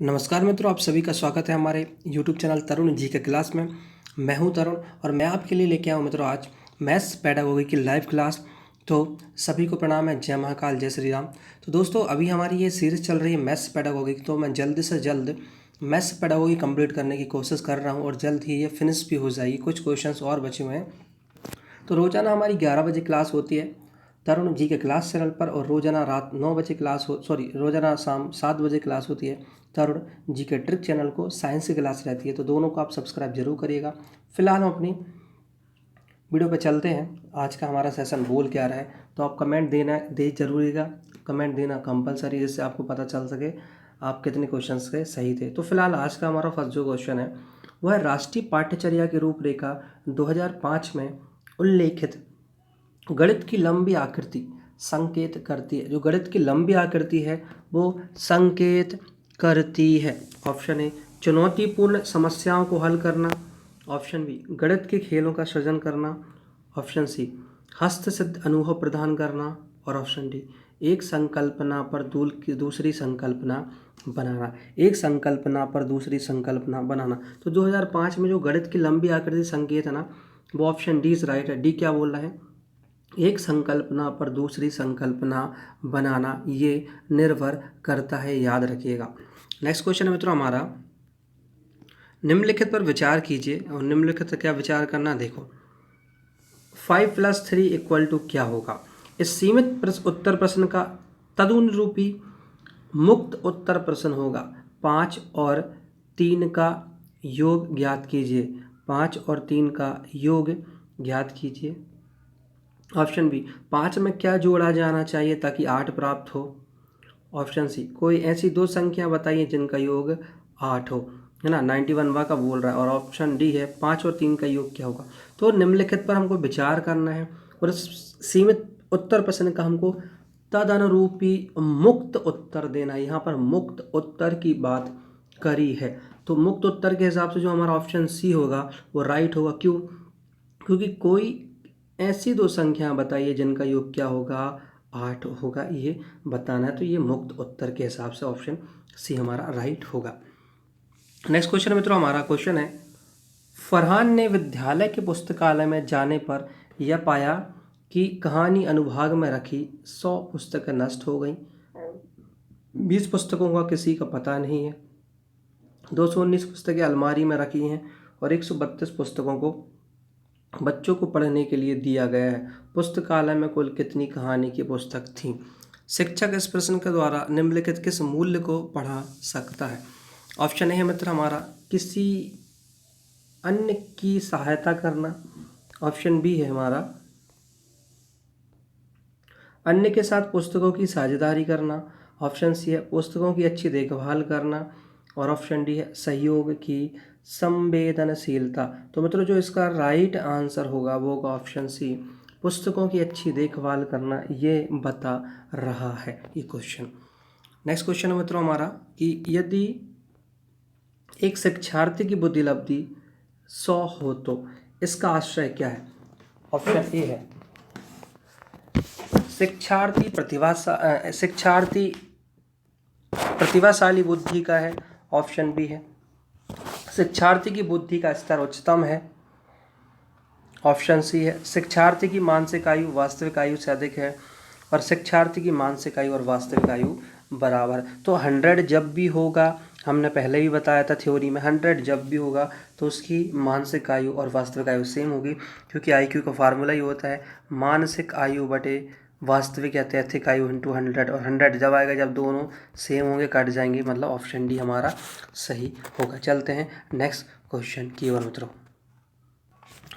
नमस्कार मित्रों, आप सभी का स्वागत है हमारे YouTube चैनल तरुण जी के क्लास में। मैं हूं तरुण और मैं आपके लिए लेके आया हूं मित्रों आज मैथ्स पेडागोगी की लाइव क्लास। तो सभी को प्रणाम है, जय महाकाल, जय श्री राम। तो दोस्तों, अभी हमारी ये सीरीज़ चल रही है मैथ्स पेडागोगी की, तो मैं जल्द से जल्द मैथ्स पेडागोगी कंप्लीट करने की कोशिश कर रहा हूँ और जल्द ही ये फिनिश भी हो जाएगी। कुछ क्वेश्चन और बचे हुए हैं। तो रोज़ाना हमारी 11 बजे क्लास होती है तरुण जी के क्लास चैनल पर, और रोज़ाना रात 9 बजे रोज़ाना शाम 7 बजे क्लास होती है तरुण जी के ट्रिक चैनल को, साइंस की क्लास रहती है। तो दोनों को आप सब्सक्राइब जरूर करिएगा। फिलहाल हम अपनी वीडियो पे चलते हैं। आज का हमारा सेशन बोल क्या रहा है, तो आप कमेंट दे जरूरीगा, कमेंट देना कंपलसरी, जिससे आपको पता चल सके आप कितने क्वेश्चन के सही थे। तो फिलहाल आज का हमारा फर्स्ट जो क्वेश्चन है वह है राष्ट्रीय पाठ्यचर्या की रूपरेखा 2005 में उल्लेखित गणित की लंबी आकृति संकेत करती है। जो गणित की लंबी आकृति है वो संकेत करती है। ऑप्शन ए चुनौतीपूर्ण समस्याओं को हल करना, ऑप्शन बी गणित के खेलों का सृजन करना, ऑप्शन सी हस्तसिद्ध अनुभव प्रदान करना, और ऑप्शन डी एक संकल्पना पर दूसरी संकल्पना बनाना। एक संकल्पना पर दूसरी संकल्पना बनाना। तो 2005 में जो गणित की लंबी आकृति संकेत है ना, वो ऑप्शन डी इज राइट है। डी क्या बोल रहा है? एक संकल्पना पर दूसरी संकल्पना बनाना, ये निर्भर करता है, याद रखिएगा। नेक्स्ट क्वेश्चन है मित्रों हमारा, निम्नलिखित पर विचार कीजिए। और निम्नलिखित क्या विचार करना, देखो 5 + 3 = क्या होगा। इस सीमित उत्तर प्रश्न का तदनुरूपी मुक्त उत्तर प्रश्न होगा 5 और 3 का योग ज्ञात कीजिए। 5 और 3 का योग ज्ञात कीजिए। ऑप्शन बी 5 में क्या जोड़ा जाना चाहिए ताकि 8 प्राप्त हो। ऑप्शन सी कोई ऐसी दो संख्या बताइए जिनका योग 8 हो, है ना, 91 का बोल रहा है। और ऑप्शन डी है 5 और 3 का योग क्या होगा। तो निम्नलिखित पर हमको विचार करना है और इस सीमित उत्तर प्रश्न का हमको तदनुरूपी मुक्त उत्तर देना है। यहाँ पर मुक्त उत्तर की बात करी है, तो मुक्त उत्तर के हिसाब से जो हमारा ऑप्शन सी होगा वो राइट होगा। क्यों? क्योंकि कोई ऐसी दो संख्या बताइए जिनका योग क्या होगा, 8 होगा, ये बताना है। तो ये मुक्त उत्तर के हिसाब से ऑप्शन सी हमारा राइट होगा। नेक्स्ट क्वेश्चन मित्रों हमारा क्वेश्चन है, फरहान ने विद्यालय के पुस्तकालय में जाने पर यह पाया कि कहानी अनुभाग में रखी 100 पुस्तकें नष्ट हो गई, 20 पुस्तकों का किसी का पता नहीं है, 219 पुस्तकें अलमारी में रखी हैं और 132 पुस्तकों को बच्चों को पढ़ने के लिए दिया गया है। पुस्तकालय में कुल कितनी कहानी की पुस्तक थी? शिक्षक इस प्रश्न के द्वारा निम्नलिखित किस मूल्य को पढ़ा सकता है? ऑप्शन ए है मित्र हमारा किसी अन्य की सहायता करना, ऑप्शन बी है हमारा अन्य के साथ पुस्तकों की साझेदारी करना, ऑप्शन सी है पुस्तकों की अच्छी देखभाल करना, और ऑप्शन डी है सहयोग की संवेदनशीलता। तो मित्रों जो इसका राइट आंसर होगा वो होगा ऑप्शन सी, पुस्तकों की अच्छी देखभाल करना, ये बता रहा है ये क्वेश्चन। नेक्स्ट क्वेश्चन है मित्रों हमारा कि यदि एक शिक्षार्थी की बुद्धि लब्धि 100 हो तो इसका आश्रय क्या है? ऑप्शन ए है शिक्षार्थी प्रतिभाशाली बुद्धि का है, ऑप्शन बी है शिक्षार्थी की बुद्धि का स्तर उच्चतम है, ऑप्शन सी है शिक्षार्थी की मानसिक आयु वास्तविक आयु से अधिक है, और शिक्षार्थी की मानसिक आयु और वास्तविक आयु बराबर। तो 100 जब भी होगा, हमने पहले भी बताया था थ्योरी में, 100 जब भी होगा तो उसकी मानसिक आयु और वास्तविक आयु सेम होगी, क्योंकि आईक्यू का फार्मूला ही होता है मानसिक आयु बटे वास्तविक या तैथिक आयु इंटू 100। और 100 जब आएगा जब दोनों सेम होंगे, कट जाएंगे, मतलब ऑप्शन डी हमारा सही होगा। चलते हैं नेक्स्ट क्वेश्चन की ओर मित्रों।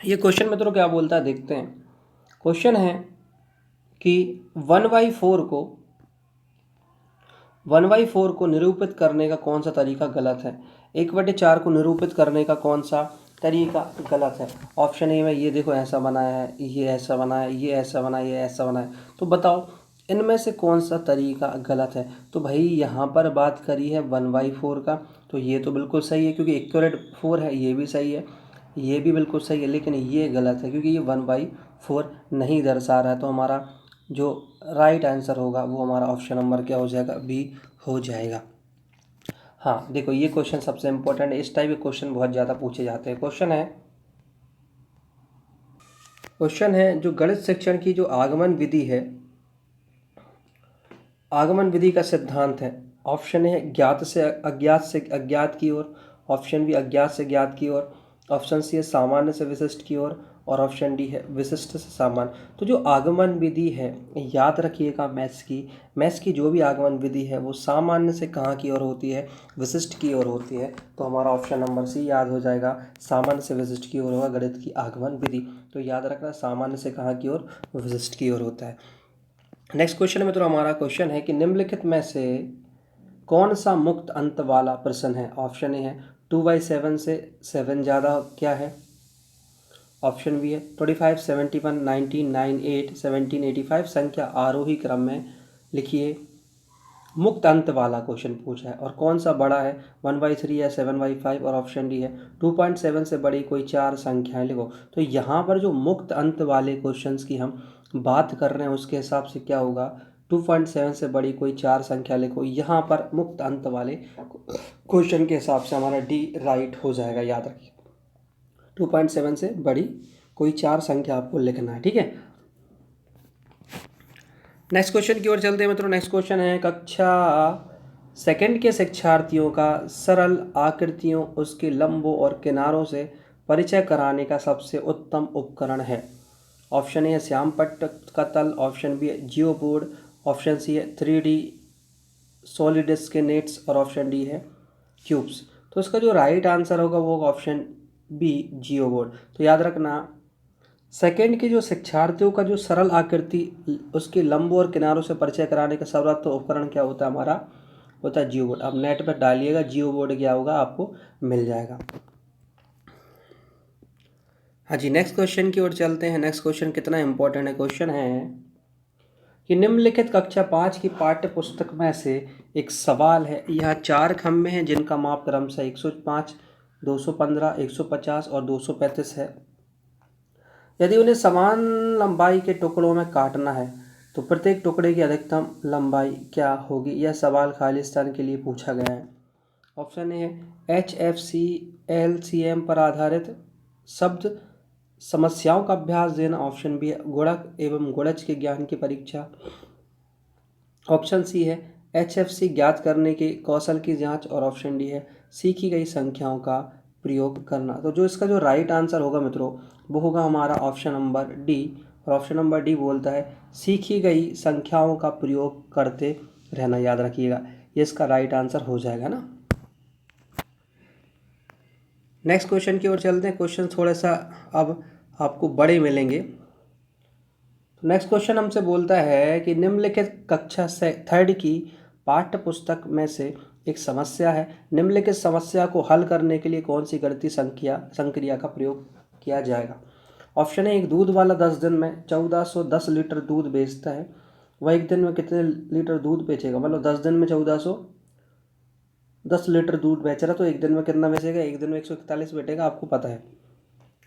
ये क्वेश्चन मित्रों क्या बोलता है देखते हैं। क्वेश्चन है कि 1/4 को निरूपित करने का कौन सा तरीका गलत है? 1/4 को निरूपित करने का कौन सा तरीका गलत है? ऑप्शन ए में ये देखो ऐसा बनाया है, ये ऐसा बनाया, ये ऐसा बनाया, ये ऐसा बनाया, तो बताओ इनमें से कौन सा तरीका गलत है? तो भाई यहाँ पर बात करी है 1/4 का, तो ये तो बिल्कुल सही है क्योंकि एक्यूरेट 4 है, ये भी सही है, ये भी बिल्कुल सही है, लेकिन ये गलत है क्योंकि ये 1/4 नहीं दर्शा रहा है। तो हमारा जो राइट आंसर होगा वो हमारा ऑप्शन नंबर क्या हो जाएगा? बी हो जाएगा। हाँ देखो, ये क्वेश्चन सबसे इम्पोर्टेंट है, इस टाइप के क्वेश्चन बहुत ज़्यादा पूछे जाते हैं। क्वेश्चन है जो गणित शिक्षण की जो आगमन विधि है, आगमन विधि का सिद्धांत है। ऑप्शन है ज्ञात से अज्ञात की ओर, ऑप्शन बी अज्ञात से ज्ञात की ओर, ऑप्शन सी है सामान्य से विशिष्ट की ओर, और ऑप्शन डी है विशिष्ट से सामान्य। तो जो आगमन विधि है, याद रखिएगा, मैथ्स की जो भी आगमन विधि है वो सामान्य से कहाँ की ओर होती है, विशिष्ट की ओर होती है। तो हमारा ऑप्शन नंबर सी याद हो जाएगा, सामान्य से विशिष्ट की ओर होगा गणित की आगमन विधि। तो याद रखना, सामान्य से कहाँ की ओर, विशिष्ट की ओर होता है। नेक्स्ट क्वेश्चन में तो हमारा क्वेश्चन है कि निम्नलिखित में से कौन सा मुक्त अंत वाला प्रश्न है। ऑप्शन ए है 2/7 से 7 ज़्यादा क्या है, ऑप्शन बी है 25, 71, 19, 98, 1785 संख्या आरोही क्रम में लिखिए। मुक्त अंत वाला क्वेश्चन पूछा है, और कौन सा बड़ा है, 1/3 या 7/5, और ऑप्शन डी है 2.7 से बड़ी कोई चार संख्याएं लिखो। तो यहाँ पर जो मुक्त अंत वाले क्वेश्चंस की हम बात कर रहे हैं उसके हिसाब से क्या होगा, 2.7 से बड़ी कोई चार संख्या लिखो। यहाँ पर मुक्त अंत वाले क्वेश्चन के हिसाब से हमारा डी राइट हो जाएगा, याद रखिए। 2.7 से बड़ी कोई चार संख्या आपको लिखना है, ठीक है। नेक्स्ट क्वेश्चन की ओर चलते हैं मित्रों। नेक्स्ट क्वेश्चन है कक्षा सेकंड के शिक्षार्थियों का सरल आकृतियों, उसके लंबों और किनारों से परिचय कराने का सबसे उत्तम उपकरण है। ऑप्शन ए है श्यामपट्ट का तल, ऑप्शन बी है जियो बोर्ड, ऑप्शन सी है 3D सॉलिड नेट्स, और ऑप्शन डी है क्यूब्स। तो इसका जो राइट आंसर होगा वो ऑप्शन बी जियो बोर्ड। तो याद रखना, सेकेंड के जो शिक्षार्थियों का जो सरल आकृति, उसके लंबों और किनारों से परिचय कराने का सर्वोत्तम उपकरण क्या होता है, हमारा होता है जियो बोर्ड। अब नेट पर डालिएगा जियो बोर्ड क्या होगा, आपको मिल जाएगा। हाँ जी, नेक्स्ट क्वेश्चन की ओर चलते हैं। नेक्स्ट क्वेश्चन कितना इंपॉर्टेंट है, क्वेश्चन है कि निम्नलिखित कक्षा 5 की पाठ्य पुस्तक में से एक सवाल है। यहाँ चार खंभे हैं जिनका माप क्रमशः 105, 215, 150 और 235 है। यदि उन्हें समान लंबाई के टुकड़ों में काटना है तो प्रत्येक टुकड़े की अधिकतम लंबाई क्या होगी। यह सवाल खालिस्तान के लिए पूछा गया है। ऑप्शन ए है HFC LCM पर आधारित शब्द समस्याओं का अभ्यास देना, ऑप्शन बी है गुणक एवं गुणज के ज्ञान की परीक्षा, ऑप्शन सी है HFC ज्ञात करने के कौशल की जांच, और ऑप्शन डी है सीखी गई संख्याओं का प्रयोग करना। तो जो इसका जो राइट आंसर होगा मित्रों वो होगा हमारा ऑप्शन नंबर डी, और ऑप्शन नंबर डी बोलता है सीखी गई संख्याओं का प्रयोग करते रहना। याद रखिएगा, ये इसका राइट आंसर हो जाएगा ना। नेक्स्ट क्वेश्चन की ओर चलते हैं। क्वेश्चन थोड़ा सा अब आपको बड़े मिलेंगे। तो नेक्स्ट क्वेश्चन हमसे बोलता है कि निम्नलिखित कक्षा से थर्ड की पाठ्य पुस्तक में से एक समस्या है। निम्नलिखित समस्या को हल करने के लिए कौन सी गणितीय संक्रिया का प्रयोग किया जाएगा। ऑप्शन है एक दूध वाला 10 दिन में 1410 लीटर दूध बेचता है, वह एक दिन में कितने लीटर दूध बेचेगा। मतलब 10 दिन में 1410 लीटर दूध बेच रहा, तो एक दिन में कितना बेचेगा, एक दिन में 141 बेचेगा, आपको पता है।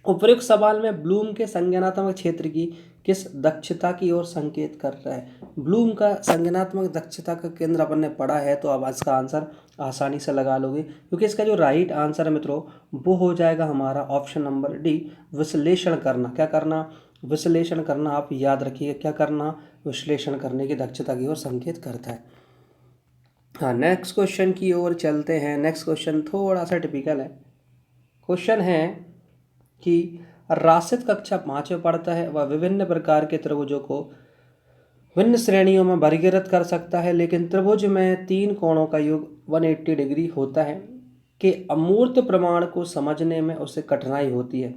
उपयुक्त सवाल में ब्लूम के संज्ञानात्मक क्षेत्र की किस दक्षता की ओर संकेत कर रहा है। ब्लूम का संज्ञानात्मक दक्षता का केंद्र अपन ने पढ़ा है, तो अब इसका आंसर आसानी से लगा लोगे, क्योंकि इसका जो राइट आंसर है मित्रों वो हो जाएगा हमारा ऑप्शन नंबर डी, विश्लेषण करना। क्या करना, विश्लेषण करना। आप याद रखिएगा, क्या करना, विश्लेषण करने की दक्षता की ओर संकेत करता है। हाँ, नेक्स्ट क्वेश्चन की ओर चलते हैं। नेक्स्ट क्वेश्चन थोड़ा सा टिपिकल है। क्वेश्चन है कि राशिद कक्षा 5 में पढ़ता है, वह विभिन्न प्रकार के त्रिभुजों को विभिन्न श्रेणियों में वर्गीकृत कर सकता है, लेकिन त्रिभुज में तीन कोणों का योग 180 डिग्री होता है के अमूर्त प्रमाण को समझने में उसे कठिनाई होती है।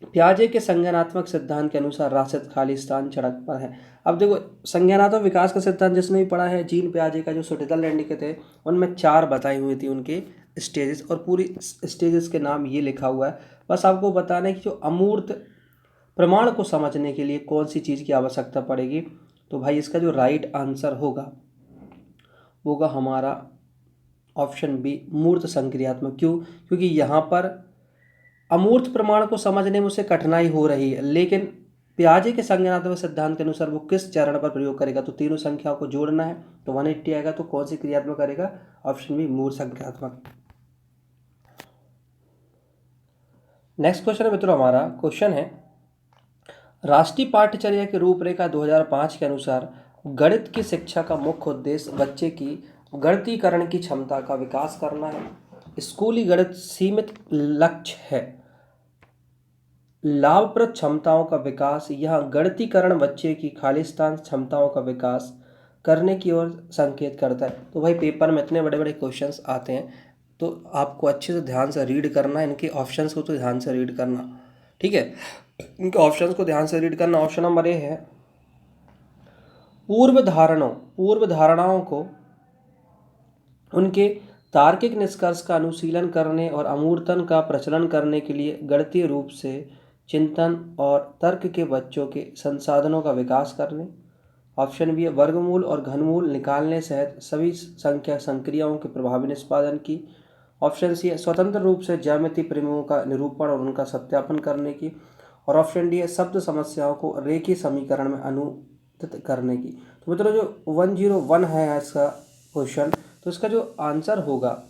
प्याजे के संज्ञानात्मक सिद्धांत के अनुसार राशिद खालिस्तान सड़क पर है। अब देखो, संज्ञानात्मक विकास का सिद्धांत जिसने भी पढ़ा है, जीन प्याजे का जो सुटिदरलैंड के थे उनमें 4 बताई हुई थी उनके स्टेजेस, और पूरी स्टेजेस के नाम ये लिखा हुआ है। बस आपको बताना है कि जो अमूर्त प्रमाण को समझने के लिए कौन सी चीज़ की आवश्यकता पड़ेगी। तो भाई इसका जो राइट आंसर होगा वो होगा हमारा ऑप्शन बी, मूर्त संक्रियात्मक। क्यों, क्योंकि यहाँ पर अमूर्त प्रमाण को समझने में उसे कठिनाई हो रही है, लेकिन पियाजे के संज्ञानात्मक सिद्धांत के अनुसार वो किस चरण पर प्रयोग करेगा? तो तीनों संख्याओं को जोड़ना है तो 180 आएगा। तो कौन सी क्रियात्मक करेगा? ऑप्शन बी मूल संख्यात्मक। नेक्स्ट क्वेश्चन है मित्रों, हमारा क्वेश्चन है राष्ट्रीय पाठ्यचर्या की रूपरेखा 2005 के अनुसार गणित की शिक्षा का मुख्य उद्देश्य बच्चे की गणितीकरण की क्षमता का विकास करना है। स्कूली गणित सीमित लक्ष्य है, लाभप्रद क्षमताओं का विकास। यह गणितीकरण बच्चे की खालिस्तान क्षमताओं का विकास करने की ओर संकेत करता है। तो भाई पेपर में इतने बड़े बड़े क्वेश्चंस आते हैं तो आपको अच्छे से ध्यान से रीड करना है, इनके ऑप्शंस को तो ध्यान से रीड करना, ठीक है। इनके ऑप्शंस को ध्यान से रीड करना। ऑप्शन नंबर ए है पूर्व धारणाओं को उनके तार्किक निष्कर्ष का अनुशीलन करने और अमूर्तन का प्रचलन करने के लिए गणितीय रूप से चिंतन और तर्क के बच्चों के संसाधनों का विकास करने। ऑप्शन बी है वर्गमूल और घनमूल निकालने सहित सभी संख्या संक्रियाओं के प्रभावी निष्पादन की। ऑप्शन सी है स्वतंत्र रूप से ज्यामिति प्रमेयों का निरूपण और उनका सत्यापन करने की। और ऑप्शन डी है शब्द समस्याओं को रेखीय समीकरण में अनुदित करने की। तो मित्रों जो 101 है इसका क्वेश्चन, तो इसका जो आंसर होगा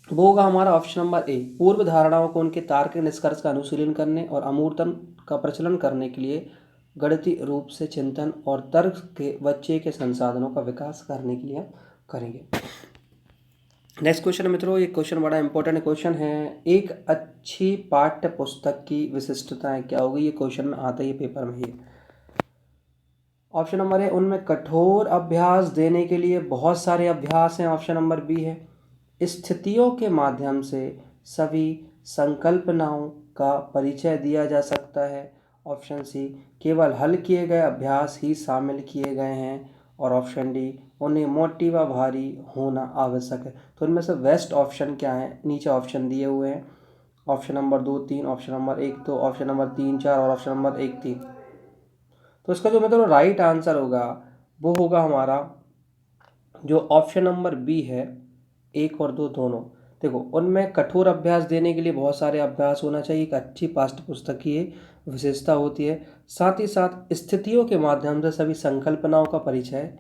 वो होगा हमारा ऑप्शन नंबर ए, पूर्व धारणाओं को उनके तार्किक निष्कर्ष का अनुशीलन करने और अमूर्तन का प्रचलन करने के लिए गणितीय रूप से चिंतन और तर्क के बच्चे के संसाधनों का विकास करने के लिए हम करेंगे। नेक्स्ट क्वेश्चन मित्रों, ये क्वेश्चन बड़ा इंपॉर्टेंट क्वेश्चन है। एक अच्छी पाठ्य पुस्तक की विशिष्टताएं क्या होगी? ये क्वेश्चन आता है पेपर में ही। ऑप्शन नंबर ए उनमें कठोर अभ्यास देने के लिए बहुत सारे अभ्यास हैं। ऑप्शन नंबर बी है स्थितियों के माध्यम से सभी संकल्पनाओं का परिचय दिया जा सकता है। ऑप्शन सी केवल हल किए गए अभ्यास ही शामिल किए गए हैं। और ऑप्शन डी उन्हें मोटी व भारी होना आवश्यक है। तो इनमें से बेस्ट ऑप्शन क्या है? नीचे ऑप्शन दिए हुए हैं, option number 2 3, option number 1 2, option number 3 4 और ऑप्शन नंबर 1 3। तो इसका जो मतलब राइट आंसर होगा वो होगा हमारा जो ऑप्शन नंबर बी है, 1 और 2 दोनों। देखो उनमें कठोर अभ्यास देने के लिए बहुत सारे अभ्यास होना चाहिए, एक अच्छी पाठ्य पुस्तक की विशेषता होती है। साथ ही साथ स्थितियों के माध्यम से सभी संकल्पनाओं का परिचय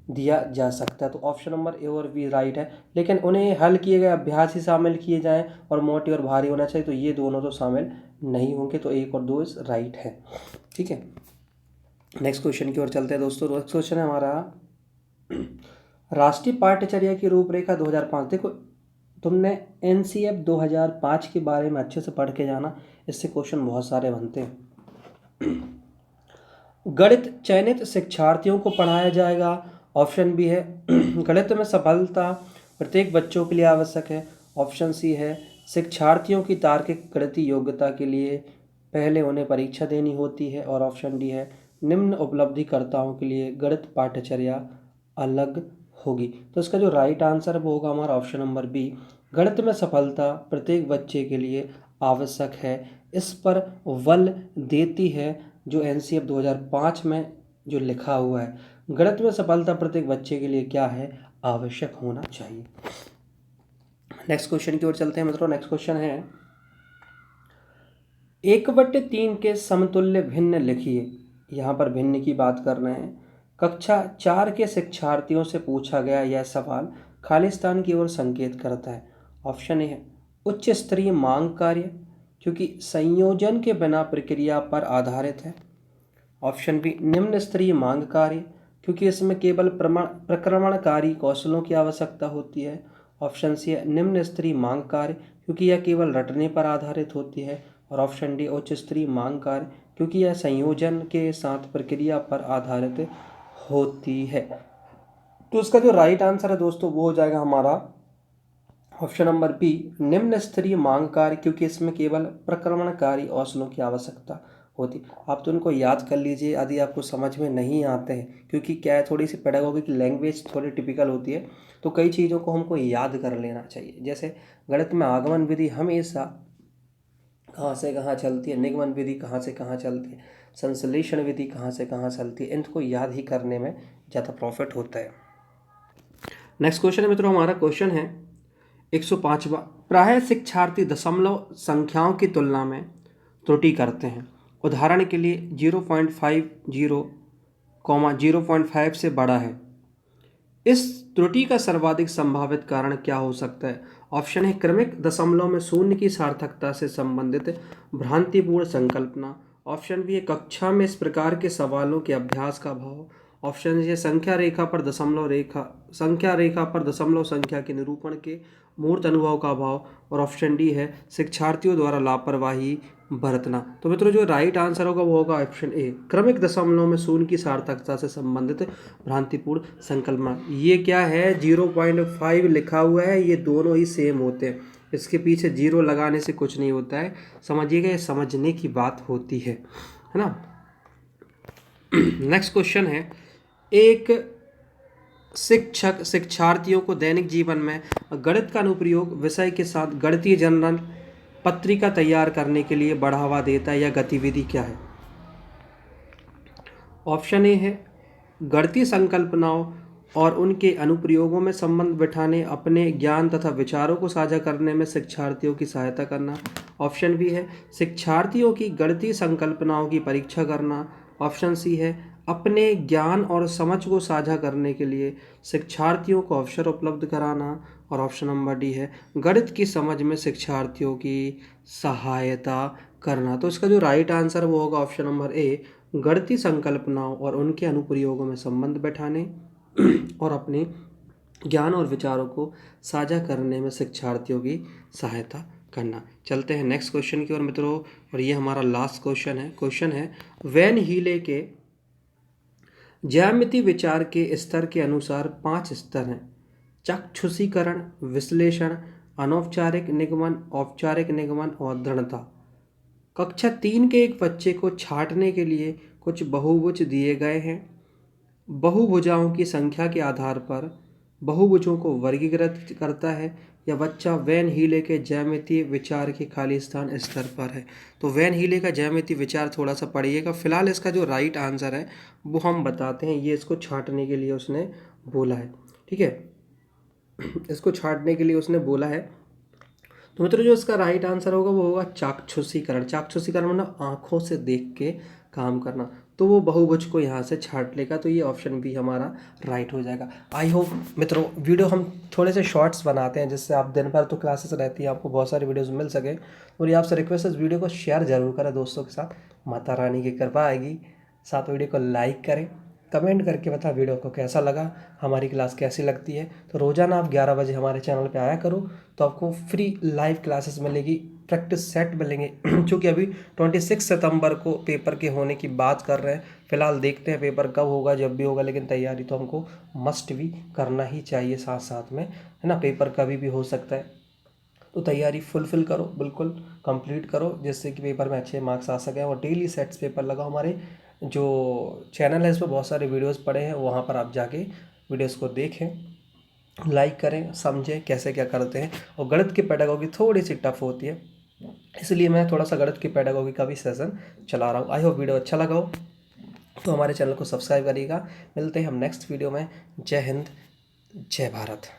दिया जा सकता है। तो ऑप्शन नंबर ए और बी राइट है, लेकिन उन्हें हल किए गए अभ्यास ही शामिल किए जाएं और मोटी और भारी होना चाहिए, तो ये दोनों तो शामिल नहीं होंगे। तो 1 और 2 इस राइट है, ठीक है। नेक्स्ट क्वेश्चन की ओर चलते हैं दोस्तों। नेक्स्ट क्वेश्चन है हमारा राष्ट्रीय पाठ्यचर्या की रूपरेखा 2005। देखो तुमने एनसीएफ 2005 के बारे में अच्छे से पढ़ के जाना, इससे क्वेश्चन बहुत सारे बनते हैं। गणित चयनित शिक्षार्थियों को पढ़ाया जाएगा। ऑप्शन बी है गणित में सफलता प्रत्येक बच्चों के लिए आवश्यक है। ऑप्शन सी है शिक्षार्थियों की तार्किक गणितीय योग्यता के लिए पहले उन्हें परीक्षा देनी होती है। और ऑप्शन डी है निम्न उपलब्धिकर्ताओं के लिए गणित पाठ्यचर्या अलग होगी। तो इसका जो राइट आंसर है वो होगा हमारा ऑप्शन नंबर बी, गणित में सफलता प्रत्येक बच्चे के लिए आवश्यक है। इस पर बल देती है जो एनसीएफ 2005 में जो लिखा हुआ है, गणित में सफलता प्रत्येक बच्चे के लिए क्या है? आवश्यक होना चाहिए। नेक्स्ट क्वेश्चन की ओर चलते हैं मित्रों। नेक्स्ट क्वेश्चन है 1/3 के समतुल्य भिन्न लिखिए। यहाँ पर भिन्न की बात कर रहे हैं। कक्षा 4 के शिक्षार्थियों से पूछा गया यह सवाल खालिस्तान की ओर संकेत करता है। ऑप्शन ए है उच्च स्तरीय मांग कार्य, क्योंकि संयोजन के बिना प्रक्रिया पर आधारित है। ऑप्शन बी निम्न स्तरीय मांग कार्य, क्योंकि इसमें केवल प्रक्रमणकारी कौशलों की आवश्यकता होती है। ऑप्शन सी है निम्न स्तरीय मांग कार्य, क्योंकि यह केवल रटने पर आधारित होती है। और ऑप्शन डी उच्च स्तरीय मांग कार्य, क्योंकि यह संयोजन के साथ प्रक्रिया पर आधारित होती है। तो इसका जो राइट आंसर है दोस्तों वो हो जाएगा हमारा ऑप्शन नंबर बी, निम्न स्तरीय मांग कार्य, क्योंकि इसमें केवल प्रक्रमणकारी कौशलों की आवश्यकता होती। आप तो इनको याद कर लीजिए यदि आपको समझ में नहीं आते हैं, क्योंकि क्या है थोड़ी सी पेडागोगिक लैंग्वेज थोड़ी टिपिकल होती है, तो कई चीज़ों को हमको याद कर लेना चाहिए। जैसे गणित में आगमन विधि हमेशा कहाँ से कहाँ चलती है, निगमन विधि कहाँ से कहाँ चलती है, संश्लेषण विधि कहाँ से कहाँ चलती है, इनको याद ही करने में ज़्यादा प्रॉफिट होता है। नेक्स्ट क्वेश्चन है मित्रों, हमारा क्वेश्चन है 105वां। प्रायः शिक्षार्थी दशमलव संख्याओं की तुलना में त्रुटि करते हैं। उदाहरण के लिए 0.50, 0.5 से बड़ा है। इस त्रुटि का सर्वाधिक संभावित कारण क्या हो सकता है? ऑप्शन है क्रमिक दशमलव में शून्य की सार्थकता से संबंधित भ्रांतिपूर्ण संकल्पना। ऑप्शन बी है कक्षा में इस प्रकार के सवालों के अभ्यास का अभाव। ऑप्शन सी है संख्या रेखा पर दशमलव संख्या के निरूपण के मूर्त अनुभव का अभाव। और ऑप्शन डी है शिक्षार्थियों द्वारा लापरवाही बरतना। तो मित्रों जो राइट आंसर होगा वो होगा ऑप्शन ए, क्रमिक दशमलव में शून्य की सार्थकता से संबंधित भ्रांतिपूर्ण संकल्पना। ये क्या है, 0.5 लिखा हुआ है, ये दोनों ही सेम होते हैं, इसके पीछे जीरो लगाने से कुछ नहीं होता है, समझिएगा, ये समझने की बात होती है ना। नेक्स्ट क्वेश्चन है, एक शिक्षक शिक्षार्थियों को दैनिक जीवन में गणित का अनुप्रयोग विषय के साथ गणितीय जर्नल पत्रिका तैयार करने के लिए बढ़ावा देता है, यह गतिविधि क्या है? ऑप्शन ए है गणितीय संकल्पनाओं और उनके अनुप्रयोगों में संबंध बिठाने, अपने ज्ञान तथा विचारों को साझा करने में शिक्षार्थियों की सहायता करना। ऑप्शन बी है शिक्षार्थियों की गणितीय संकल्पनाओं की परीक्षा करना। ऑप्शन सी है अपने ज्ञान और समझ को साझा करने के लिए शिक्षार्थियों को अवसर उपलब्ध कराना। और ऑप्शन नंबर डी है गणित की समझ में शिक्षार्थियों की सहायता करना। तो इसका जो राइट आंसर वो होगा ऑप्शन नंबर ए, गणितीय संकल्पनाओं और उनके अनुप्रयोगों में संबंध बैठाने और अपने ज्ञान और विचारों को साझा करने में शिक्षार्थियों की सहायता करना। चलते हैं नेक्स्ट क्वेश्चन की ओर मित्रों, और ये हमारा लास्ट क्वेश्चन है वैन हीले के ज्यामिति विचार के स्तर के अनुसार 5 स्तर हैं: चाक्षुषीकरण, विश्लेषण, अनौपचारिक निगमन, औपचारिक निगमन और दृढ़ता। कक्षा 3 के एक बच्चे को छांटने के लिए कुछ बहुभुज दिए गए हैं। बहुभुजाओं की संख्या के आधार पर बहुभुजों को वर्गीकृत करता है। यह बच्चा वैन हीले के ज्यामितीय विचार के खाली स्थान स्तर पर है। तो वैन हीले का ज्यामितीय विचार थोड़ा सा पढ़िएगा। फिलहाल इसका जो राइट आंसर है वो हम बताते हैं। ये इसको छांटने के लिए उसने बोला है, ठीक है, इसको छांटने के लिए उसने बोला है। तो मित्रों जो इसका राइट आंसर होगा वो होगा चाक्षुषीकरण। चाक्षुषीकरण मतलब आंखों से देख के काम करना। तो वो बहुभुज को यहाँ से छांट लेगा, तो ये ऑप्शन भी हमारा राइट हो जाएगा। आई होप मित्रों वीडियो हम थोड़े से शॉर्ट्स बनाते हैं जिससे आप दिन भर तो क्लासेस रहती है, आपको बहुत सारी वीडियोस मिल सके। और ये आपसे रिक्वेस्ट है इस वीडियो को शेयर जरूर करें दोस्तों के साथ। माता रानी की कृपा आएगी। साथ वीडियो को लाइक करें, कमेंट करके बता वीडियो को कैसा लगा, हमारी क्लास कैसी लगती है। तो रोज़ाना आप 11 बजे हमारे चैनल पे आया करो, तो आपको फ्री लाइव क्लासेस मिलेगी, प्रैक्टिस सेट मिलेंगे। क्योंकि अभी 26 सितंबर को पेपर के होने की बात कर रहे हैं। फिलहाल देखते हैं पेपर कब होगा, जब भी होगा, लेकिन तैयारी तो हमको मस्ट भी करना ही चाहिए साथ साथ में, है ना। पेपर कभी भी हो सकता है, तो तैयारी फुलफिल करो, बिल्कुल कंप्लीट करो, जिससे कि पेपर में अच्छे मार्क्स आ सकें। और डेली सेट्स पेपर लगाओ। हमारे जो चैनल है इस पर बहुत सारे वीडियोस पड़े हैं, वहाँ पर आप जाके वीडियोस को देखें, लाइक करें, समझें कैसे क्या करते हैं। और गणित की पेडागोगी थोड़ी सी टफ होती है, इसलिए मैं थोड़ा सा गणित की पेडागोगी का भी सेशन चला रहा हूँ। आई होप वीडियो अच्छा लगा हो तो हमारे चैनल को सब्सक्राइब करिएगा। मिलते हैं हम नेक्स्ट वीडियो में। जय हिंद, जय भारत।